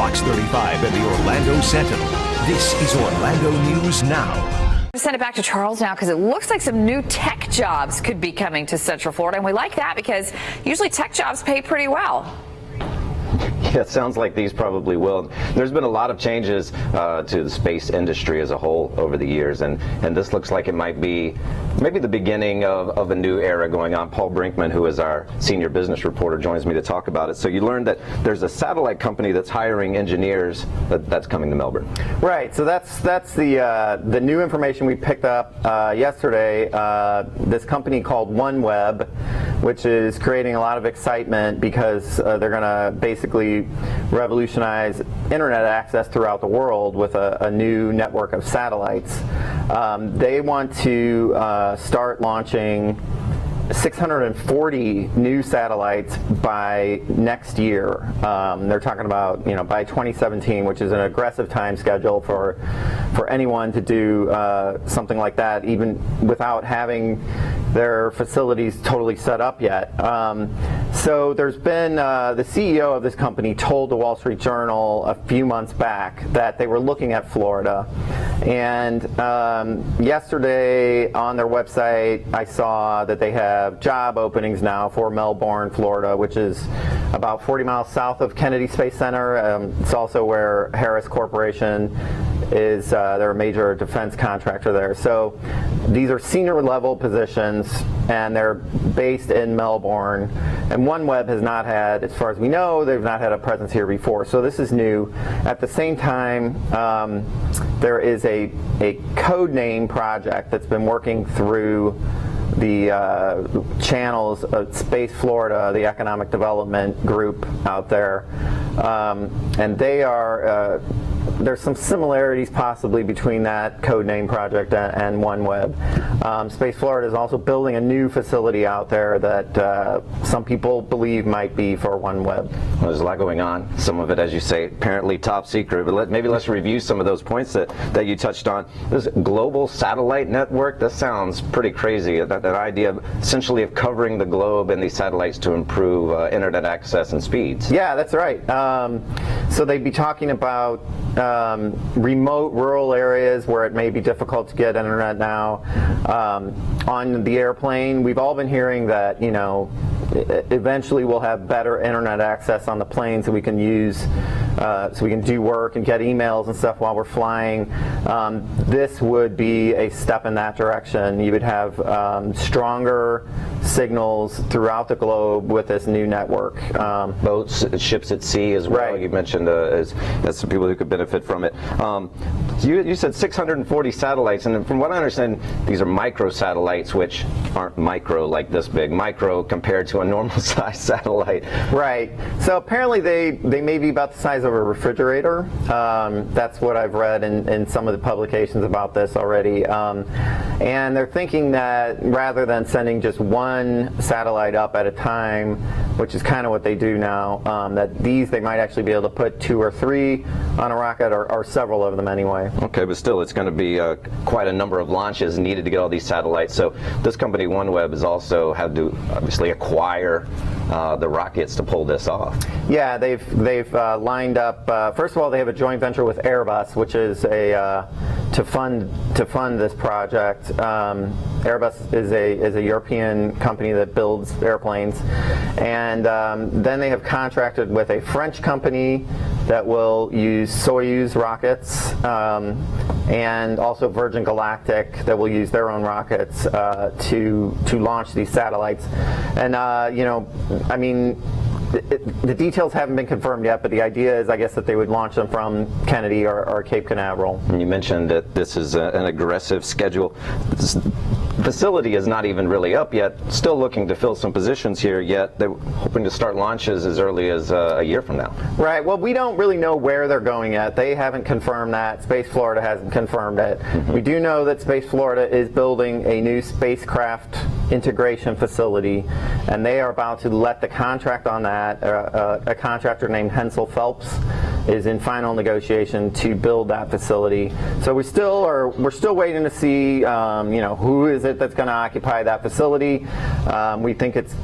Fox 35 and the Orlando Sentinel. This is Orlando News Now. Send it back to Charles now because it looks like some new tech jobs could be coming to Central Florida, and we like that because usually tech jobs pay pretty well. Yeah, it sounds like these probably will. There's been a lot of changes to the space industry as a whole over the years, and this looks like it might be maybe the beginning of a new era going on. Paul Brinkman, who is our senior business reporter, joins me to talk about it. So you learned that there's a satellite company that's hiring engineers that's coming to Melbourne. Right. So that's the new information we picked up yesterday. This company called OneWeb, which is creating a lot of excitement because they're going to basically revolutionize internet access throughout the world with a new network of satellites. They want to start launching 640 new satellites by next year. They're talking about, by 2017, which is an aggressive time schedule for anyone to do something like that, even without having their facilities totally set up yet. So there's been the CEO of this company told the Wall Street Journal a few months back that they were looking at Florida. And yesterday on their website, I saw that they have job openings now for Melbourne, Florida, which is about 40 miles south of Kennedy Space Center. It's also where Harris Corporation is, they're a major defense contractor there. So these are senior level positions, and they're based in Melbourne. And OneWeb has not had, as far as we know, they've not had a presence here before. So this is new. At the same time, there is a code name project that's been working through the channels of Space Florida, the economic development group out there, and they are there's some similarities possibly between that codename project and OneWeb. Space Florida is also building a new facility out there that some people believe might be for OneWeb. Well, there's a lot going on. Some of it, as you say, apparently top secret. But maybe let's review some of those points that you touched on. This global satellite network, that sounds pretty crazy. That idea of essentially of covering the globe and these satellites to improve internet access and speeds. Yeah, that's right. So they'd be talking about remote rural areas where it may be difficult to get internet now. On the airplane, we've all been hearing that, eventually we'll have better internet access on the plane so we can use, so we can do work and get emails and stuff while we're flying. This would be a step in that direction. You would have stronger signals throughout the globe with this new network. Boats, ships at sea as well. Right. You mentioned as some people who could benefit from it. You said 640 satellites, and from what I understand, these are micro satellites, which aren't micro like this big. Micro compared to a normal size satellite. Right. So apparently they may be about the size of a refrigerator. That's what I've read in some of the publications about this already. And they're thinking that rather than sending just one satellite up at a time, which is kind of what they do now, that they might actually be able to put 2 or 3 on a rocket, or several of them anyway. Okay, but still, it's going to be quite a number of launches needed to get all these satellites. So this company, OneWeb, has also had to obviously acquire the rockets to pull this off. Yeah, they've lined up. First of all, they have a joint venture with Airbus, which is to fund this project. Airbus is a European company that builds airplanes, and then they have contracted with a French company that will use Soyuz rockets, and also Virgin Galactic that will use their own rockets to launch these satellites. And I mean, the details haven't been confirmed yet, but the idea is, I guess, that they would launch them from Kennedy or Cape Canaveral. And you mentioned that this is an aggressive schedule. This facility is not even really up yet, still looking to fill some positions here, yet they're hoping to start launches as early as a year from now. Right. Well, we don't really know where they're going yet. They haven't confirmed that. Space Florida hasn't confirmed it. We do know that Space Florida is building a new spacecraft integration facility, and they are about to let the contract on that. A contractor named Hensel Phelps is in final negotiation to build that facility. So we're still waiting to see who is it that's going to occupy that facility. We think it's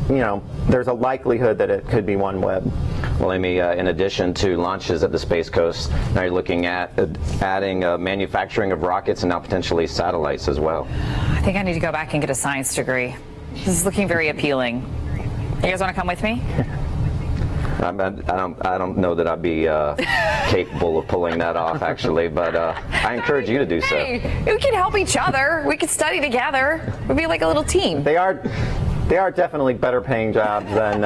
there's a likelihood that it could be OneWeb. Well, Amy, in addition to launches at the Space Coast, now you're looking at adding manufacturing of rockets and now potentially satellites as well. I think I need to go back and get a science degree. This is looking very appealing. You guys want to come with me? I don't know that I'd be capable of pulling that off, actually, but I encourage you to do so. Hey, we can help each other. We could study together. We'd be like a little team. They are definitely better paying jobs than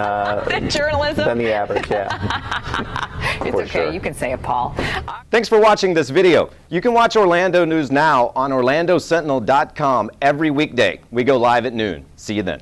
journalism. than the average. Yeah. It's okay. sure. You can say it, Paul. Thanks for watching this video. You can watch Orlando News Now on OrlandoSentinel.com every weekday. We go live at noon. See you then.